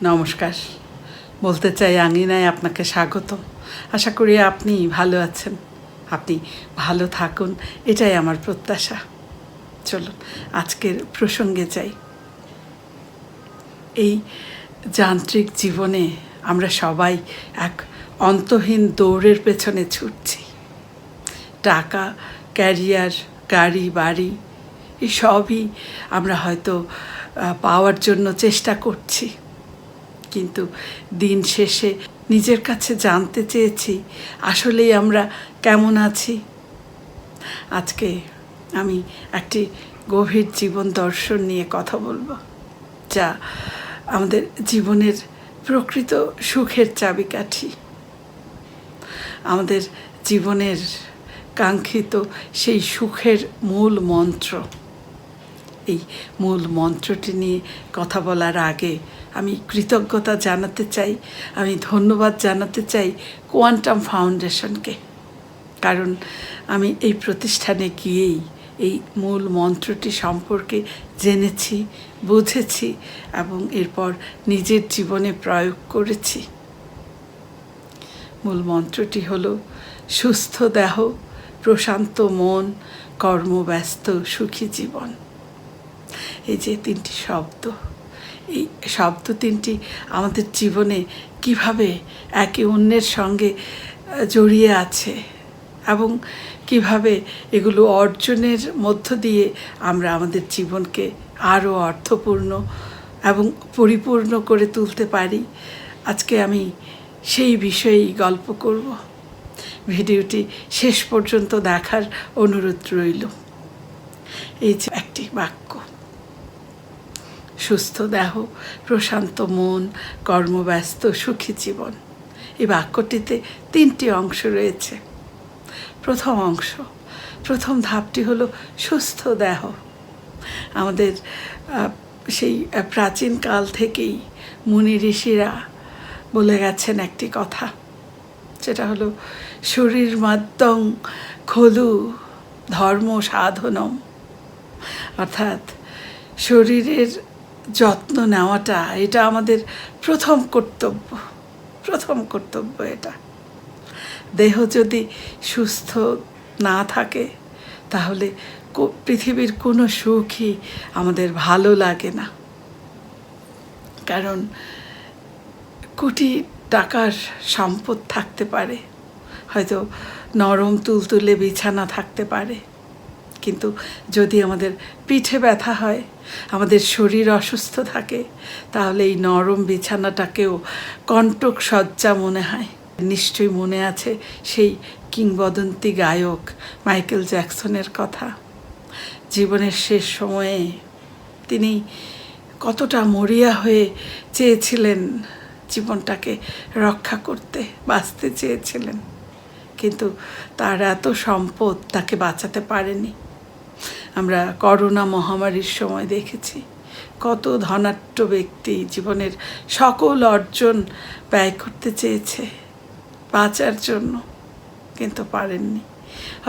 নমস্কার। বলতে চাই আঙিনায় আপনাকে স্বাগত। আশা করি আপনি ভালো আছেন, আপনি ভালো থাকুন, এটাই আমার প্রত্যাশা। চলুন আজকের প্রসঙ্গে যাই। এই যান্ত্রিক জীবনে আমরা সবাই এক অন্তহীন দৌড়ের পেছনে ছুটছি। টাকা, ক্যারিয়ার, গাড়ি, বাড়ি এই সবই আমরা হয়তো পাওয়ার জন্য চেষ্টা করছি, কিন্তু দিন শেষে নিজের কাছে জানতে চেয়েছি আসলেই আমরা কেমন আছি। আজকে আমি একটি গভীর জীবন দর্শন নিয়ে কথা বলবো, যা আমাদের জীবনের প্রকৃত সুখের চাবিকাঠি, আমাদের জীবনের কাঙ্ক্ষিত সেই সুখের মূল মন্ত্র। এই মূল মন্ত্রটি নিয়ে কথা বলার আগে আমি কৃতজ্ঞতা জানাতে চাই, আমি ধন্যবাদ জানাতে চাই কোয়ান্টাম ফাউন্ডেশনকে। কারণ আমি এই প্রতিষ্ঠানে গিয়েই এই মূল মন্ত্রটি সম্পর্কে জেনেছি, বুঝেছি এবং এরপর নিজের জীবনে প্রয়োগ করেছি। মূল মন্ত্রটি হলো সুস্থ দেহ, প্রশান্ত মন, কর্মব্যস্ত সুখী জীবন। এই যে তিনটি শব্দ, এই শব্দ তিনটি আমাদের জীবনে কিভাবে একে অন্যের সঙ্গে জড়িয়ে আছে এবং কিভাবে এগুলো অর্জনের মধ্য দিয়ে আমরা আমাদের জীবনকে আরও অর্থপূর্ণ এবং পরিপূর্ণ করে তুলতে পারি, আজকে আমি সেই বিষয়েই গল্প করব। ভিডিওটি শেষ পর্যন্ত দেখার অনুরোধ রইল। এই যে একটি বাক্য, সুস্থ দেহ, প্রশান্ত মন, কর্মব্যস্ত সুখী জীবন। এই বাক্যটিতে তিনটি অংশ রয়েছে। প্রথম ধাপটি হলো সুস্থ দেহ। আমাদের সেই প্রাচীন কাল থেকেই মুনি ঋষিরা বলে গেছেন একটি কথা, যেটা হলো শরীর মাদ্যং খলু ধর্ম সাধনম, অর্থাৎ শরীরের যত্ন নেওয়াটা এটা আমাদের প্রথম কর্তব্য। এটা দেহ যদি সুস্থ না থাকে তাহলে পৃথিবীর কোনো সুখই আমাদের ভালো লাগে না। কারণ কোটি টাকার সম্পদ থাকতে পারে, হয়তো নরম তুলতুলে বিছানা থাকতে পারে, কিন্তু যদি আমাদের পিঠে ব্যথা হয়, আমাদের শরীর অসুস্থ থাকে, তাহলে এই নরম বিছানাটাকেও কণ্টক শয্যা মনে হয়। নিশ্চয়ই মনে আছে সেই কিংবদন্তি গায়ক মাইকেল জ্যাকসনের কথা। জীবনের শেষ সময়ে তিনি কতটা মরিয়া হয়ে চেয়েছিলেন জীবনটাকে রক্ষা করতে, বাঁচতে চেয়েছিলেন, কিন্তু তার এত সম্পদ তাকে বাঁচাতে পারেনি। আমরা করোনা মহামারীর সময় দেখেছি কত ধনাঢ্য ব্যক্তি জীবনের সকল অর্জন ব্যয় করতে চেয়েছে বাঁচার জন্য, কিন্তু পারেননি।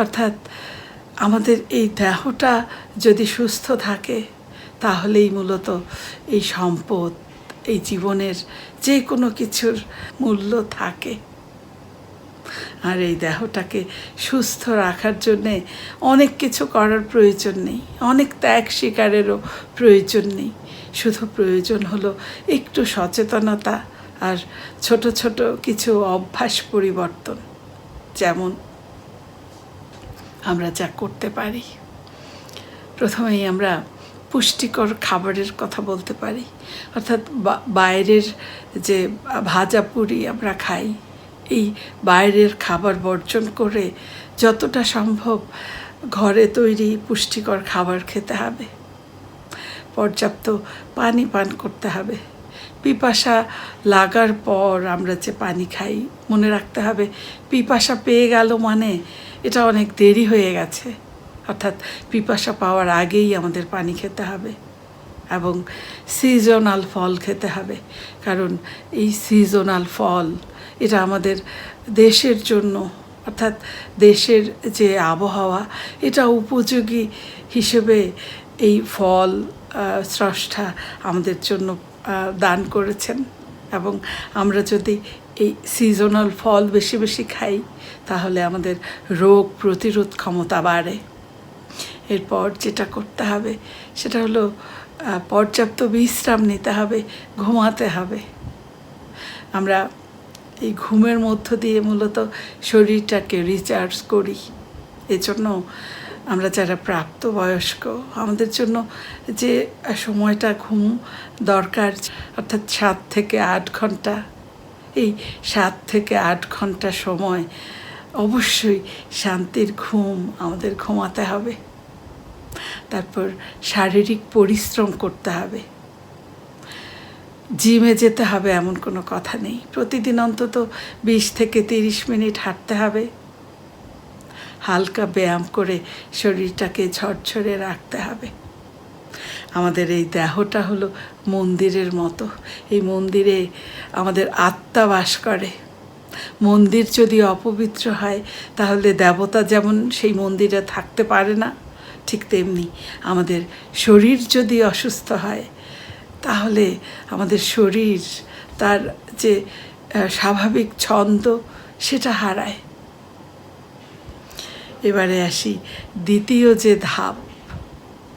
অর্থাৎ আমাদের এই দেহটা যদি সুস্থ থাকে তাহলেই মূলত এই সম্পদ, এই জীবনের যে কোনো কিছুর মূল্য থাকে। আর এই দেহটাকে সুস্থ রাখার জন্যে অনেক কিছু করার প্রয়োজন নেই, অনেক ত্যাগ স্বীকারেরও প্রয়োজন নেই। শুধু প্রয়োজন হলো একটু সচেতনতা আর ছোট ছোট কিছু অভ্যাস পরিবর্তন। যেমন আমরা যা করতে পারি, প্রথমেই আমরা পুষ্টিকর খাবারের কথা বলতে পারি। অর্থাৎ বাইরের যে ভাজা পুরি আমরা খাই, এই বাইরের খাবার বর্জন করে যতটা সম্ভব ঘরে তৈরি পুষ্টিকর খাবার খেতে হবে। পর্যাপ্ত পানি পান করতে হবে। পিপাসা লাগার পর আমরা যে পানি খাই, মনে রাখতে হবে পিপাসা পেয়ে গেল মানে এটা অনেক দেরি হয়ে গেছে। অর্থাৎ পিপাসা পাওয়ার আগেই আমাদের পানি খেতে হবে এবং সিজনাল ফল খেতে হবে। কারণ এই সিজনাল ফল এটা আমাদের দেশের জন্য, অর্থাৎ দেশের যে আবহাওয়া এটা উপযোগী হিসেবে এই ফল স্রষ্টা আমাদের জন্য দান করেছেন। এবং আমরা যদি এই সিজনাল ফল বেশি বেশি খাই তাহলে আমাদের রোগ প্রতিরোধ ক্ষমতা বাড়ে। এরপর যেটা করতে হবে সেটা হলো পর্যাপ্ত বিশ্রাম নিতে হবে, ঘুমাতে হবে। আমরা এই ঘুমের মধ্য দিয়ে মূলত শরীরটাকে রিচার্জ করি। এজন্য আমরা যারা প্রাপ্তবয়স্ক আমাদের জন্য যে সময়টা ঘুম দরকার, অর্থাৎ 7 থেকে 8 ঘন্টা, এই 7 থেকে 8 ঘন্টা সময় অবশ্যই শান্তির ঘুম আমাদের ঘুমাতে হবে। তারপর শারীরিক পরিশ্রম করতে হবে। জিমে যেতে হবে এমন কোনো কথা নেই, প্রতিদিন অন্তত 20 থেকে 30 মিনিট হাঁটতে হবে। হালকা ব্যায়াম করে শরীরটাকে ঝরঝরে রাখতে হবে। আমাদের এই দেহটা হলো মন্দিরের মতো। এই মন্দিরে আমাদের আত্মা বাস করে। মন্দির যদি অপবিত্র হয় তাহলে দেবতা যেমন সেই মন্দিরে থাকতে পারে না, ঠিক তেমনি আমাদের শরীর যদি অসুস্থ হয় তাহলে আমাদের শরীর তার যে স্বাভাবিক ছন্দ সেটা হারায়। এবারে আসি দ্বিতীয় যে ধাপ,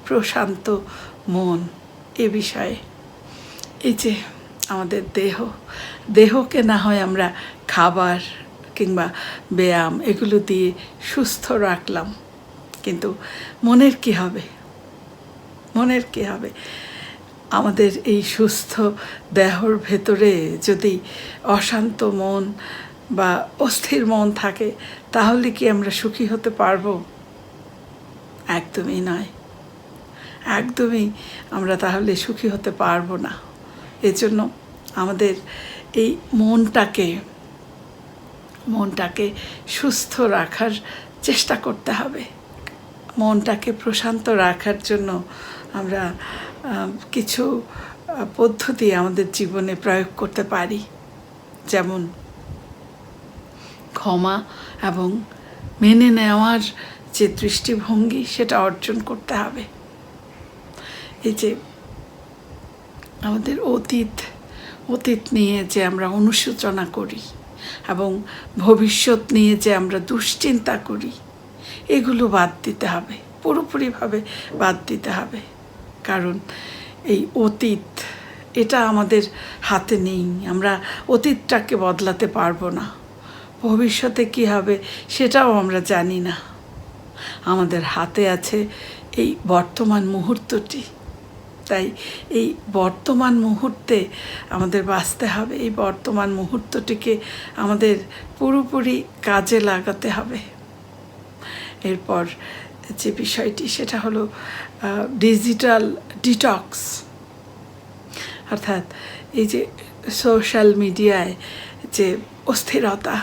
প্রশান্ত মন। এ বিষয়ে এই যে আমাদের দেহকে না হয় আমরা খাবার কিংবা ব্যায়াম এগুলো দিয়ে সুস্থ রাখলাম, কিন্তু মনের কি হবে? মনের কি হবে? আমাদের এই সুস্থ দেহর ভেতরে যদি অশান্ত মন বা অস্থির মন থাকে তাহলে কি আমরা সুখী হতে পারবো? একদমই নয়, একদমই আমরা তাহলে সুখী হতে পারবো না। এজন্য আমাদের এই মনটাকে সুস্থ রাখার চেষ্টা করতে হবে। মনটাকে প্রশান্ত রাখার জন্য আমরা কিছু পদ্ধতি আমাদের জীবনে প্রয়োগ করতে পারি, যেমন ক্ষমা এবং মেনে নেওয়ার যে দৃষ্টিভঙ্গি সেটা অর্জন করতে হবে। এই যে আমাদের অতীত নিয়ে যে আমরা অনুশোচনা করি এবং ভবিষ্যৎ নিয়ে যে আমরা দুশ্চিন্তা করি, এগুলো বাদ দিতে হবে, পুরোপুরিভাবে বাদ দিতে হবে। কারণ এই অতীত এটা আমাদের হাতে নেই, আমরা অতীতটাকে বদলাতে পারবো না। ভবিষ্যতে কি হবে সেটাও আমরা জানি না। আমাদের হাতে আছে এই বর্তমান মুহূর্তটি। তাই এই বর্তমান মুহূর্তে আমাদের বাঁচতে হবে। এই বর্তমান মুহূর্তটিকে আমাদের পুরোপুরি কাজে লাগাতে হবে। এরপর যে বিষয়টি সেটা হলো ডিজিটাল ডিটক্স, অর্থাৎ এই যে সোশ্যাল মিডিয়ায় যে অস্থিরতা,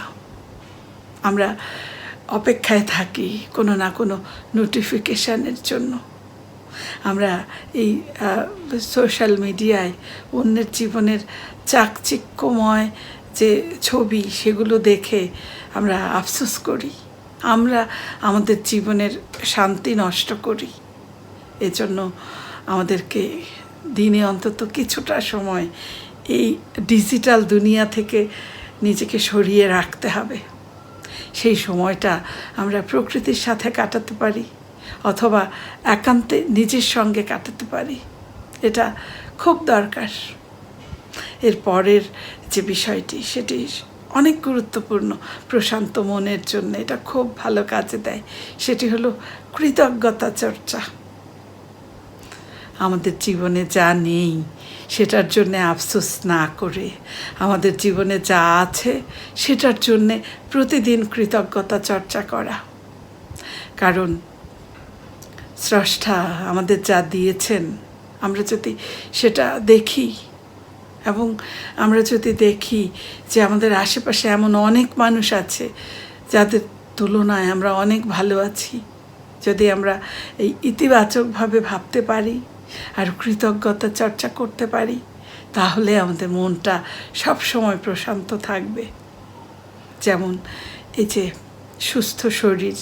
আমরা অপেক্ষায় থাকি কোনো না কোনো নোটিফিকেশানের জন্য। আমরা এই সোশ্যাল মিডিয়ায় অন্যের জীবনের চাকচিক্যময় যে ছবি সেগুলো দেখে আমরা আফসোস করি, আমরা আমাদের জীবনের শান্তি নষ্ট করি। এজন্য আমাদেরকে দিনে অন্তত কিছুটা সময় এই ডিজিটাল দুনিয়া থেকে নিজেকে সরিয়ে রাখতে হবে। সেই সময়টা আমরা প্রকৃতির সাথে কাটাতে পারি অথবা একান্তে নিজের সঙ্গে কাটাতে পারি, এটা খুব দরকার। এর পরের যে বিষয়টি সেটি অনেক গুরুত্বপূর্ণ প্রশান্ত মনের জন্য, এটা খুব ভালো কাজে দেয়। সেটি হলো কৃতজ্ঞতা চর্চা। আমাদের জীবনে যা নেই সেটার জন্যে আফসোস না করে আমাদের জীবনে যা আছে সেটার জন্যে প্রতিদিন কৃতজ্ঞতা চর্চা করা। কারণ স্রষ্টা আমাদের যা দিয়েছেন আমরা যদি সেটা দেখি এবং আমরা যদি দেখি যে আমাদের আশেপাশে এমন অনেক মানুষ আছে যাদের তুলনায় আমরা অনেক ভালো আছি, যদি আমরা এই ইতিবাচকভাবে ভাবতে পারি আর কৃতজ্ঞতা চর্চা করতে পারি তাহলে আমাদের মনটা সবসময় প্রশান্ত থাকবে। যেমন এই যে সুস্থ শরীর,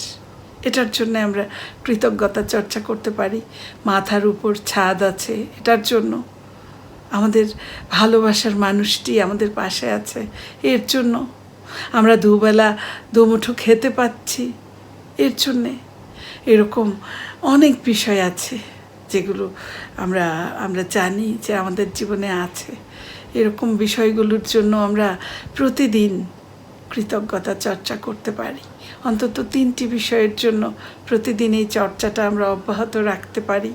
এটার জন্য আমরা কৃতজ্ঞতা চর্চা করতে পারি। মাথার উপর ছাদ আছে, এটার জন্য আমাদের ভালোবাসার মানুষটি আমাদের পাশে আছে, এর জন্য আমরা দুবেলা দুমুঠো খেতে পাচ্ছি, এর জন্যে। এরকম অনেক বিষয় আছে যেগুলো আমরা জানি যে আমাদের জীবনে আছে। এরকম বিষয়গুলোর জন্য আমরা প্রতিদিন কৃতজ্ঞতা চর্চা করতে পারি। অন্তত 3টি বিষয়ের জন্য প্রতিদিন এই চর্চাটা আমরা অব্যাহত রাখতে পারি।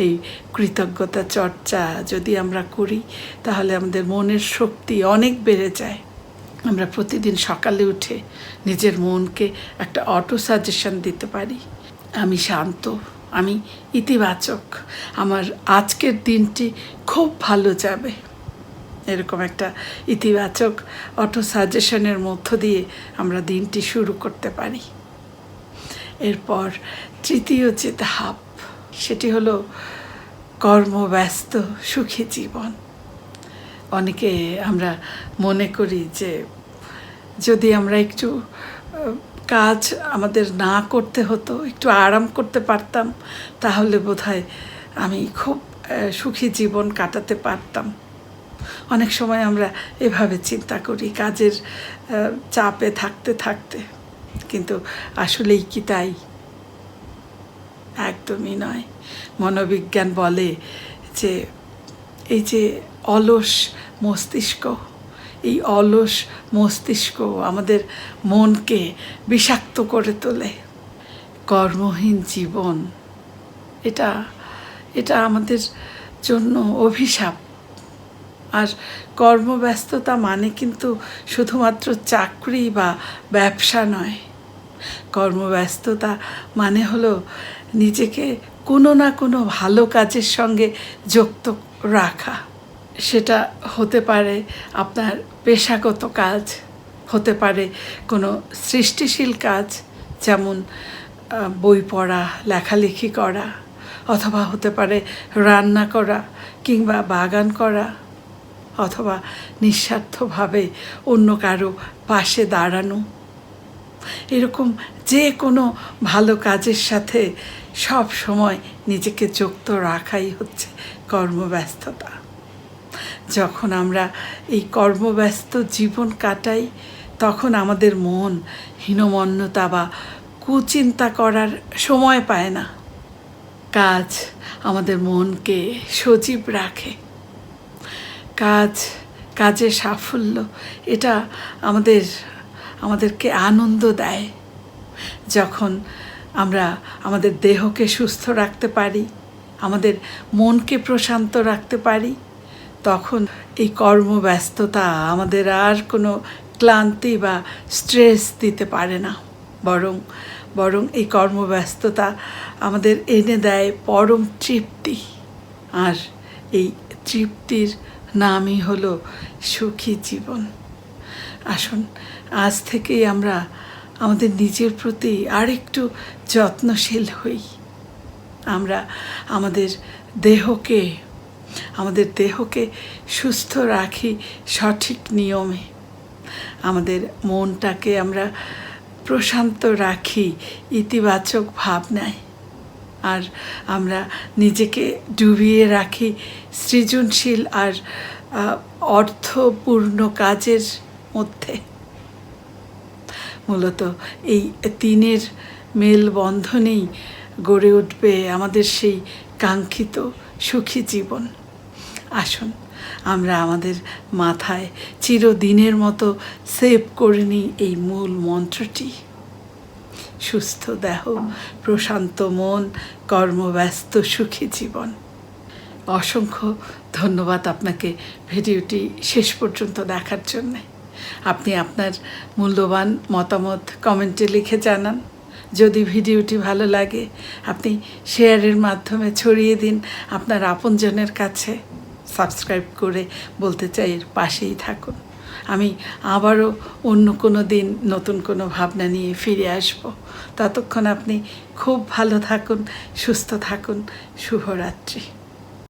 এই কৃতজ্ঞতা চর্চা যদি আমরা করি তাহলে আমাদের মনের শক্তি অনেক বেড়ে যায়। আমরা প্রতিদিন সকালে উঠে নিজের মনকে একটা অটো সাজেশন দিতে পারি, আমি শান্ত, আমি ইতিবাচক, আমার আজকের দিনটি খুব ভালো যাবে। এরকম একটা ইতিবাচক অটো সাজেশনের মধ্য দিয়ে আমরা দিনটি শুরু করতে পারি। এরপর তৃতীয় যে ধাপ, সেটি হলো কর্মব্যস্ত সুখী জীবন। অনেকে আমরা মনে করি যে যদি আমরা একটু কাজ আমাদের না করতে হতো, একটু আরাম করতে পারতাম, তাহলে বোধহয় আমি খুব সুখী জীবন কাটাতে পারতাম। অনেক সময় আমরা এভাবে চিন্তা করি কাজের চাপে থাকতে থাকতে, কিন্তু আসলেই কি তাই? একদমই নয়। মনোবিজ্ঞান বলে যে এই যে অলস মস্তিষ্ক, এই অলস মস্তিষ্ক আমাদের মনকে বিষাক্ত করে তোলে। কর্মহীন জীবন এটা আমাদের জন্য অভিশাপ। আর কর্মব্যস্ততা মানে কিন্তু শুধুমাত্র চাকরি বা ব্যবসা নয়। কর্মব্যস্ততা মানে হলো নিজেকে কোনো না কোনো ভালো কাজের সঙ্গে যুক্ত রাখা। সেটা হতে পারে আপনার পেশাগত কাজ, হতে পারে কোনো সৃষ্টিশীল কাজ, যেমন বই পড়া, লেখালেখি করা, অথবা হতে পারে রান্না করা কিংবা বাগান করা, অথবা নিঃস্বার্থভাবে অন্য কারো পাশে দাঁড়ানো। এরকম যে কোনো ভালো কাজের সাথে সব সময় নিজেকে যুক্ত রাখাই হচ্ছে কর্মব্যস্ততা। যখন আমরা এই কর্মব্যস্ত জীবন কাটাই, তখন আমাদের মন হীনমন্যতা বা কুচিন্তা করার সময় পায় না। কাজ আমাদের মনকে সজীব রাখে। কাজের সাফল্য এটা আমাদেরকে আনন্দ দেয়। যখন আমরা আমাদের দেহকে সুস্থ রাখতে পারি, আমাদের মনকে প্রশান্ত রাখতে পারি, তখন এই কর্মব্যস্ততা আমাদের আর কোনো ক্লান্তি বা স্ট্রেস দিতে পারে না। বরং এই কর্মব্যস্ততা আমাদের এনে দেয় পরম তৃপ্তি। আর এই তৃপ্তির নামই হলো সুখী জীবন। আসুন আজ থেকেই আমরা আমাদের নিজের প্রতি আরেকটু যত্নশীল হই। আমরা আমাদের দেহকে সুস্থ রাখি সঠিক নিয়মে। আমাদের মনটাকে আমরা প্রশান্ত রাখি ইতিবাচক ভাবনায়। আর আমরা নিজেকে ডুবিয়ে রাখি সৃজনশীল আর অর্থপূর্ণ কাজের মধ্যে। মূলত এই 3-এর মেলবন্ধনেই গড়ে উঠবে আমাদের সেই কাঙ্ক্ষিত সুখী জীবন। আসুন আমরা আমাদের মাথায় চিরদিনের মতো সেভ করে নিই এই মূল মন্ত্রটি: সুস্থ দেহ, প্রশান্ত মন, কর্মব্যস্ত সুখী জীবন। অসংখ্য ধন্যবাদ আপনাকে ভিডিওটি শেষ পর্যন্ত দেখার জন্যে। আপনি আপনার মূল্যবান মতামত কমেন্টে লিখে জানান। যদি ভিডিওটি ভালো লাগে আপনি শেয়ারের মাধ্যমে ছড়িয়ে দিন আপনার আপনজনের কাছে। সাবস্ক্রাইব করে বলতে চাই পাশেই থাকুন। আমি আবারও অন্য কোনো দিন নতুন কোনো ভাবনা নিয়ে ফিরে আসব। ততক্ষণ আপনি খুব ভালো থাকুন, সুস্থ থাকুন। শুভরাত্রি।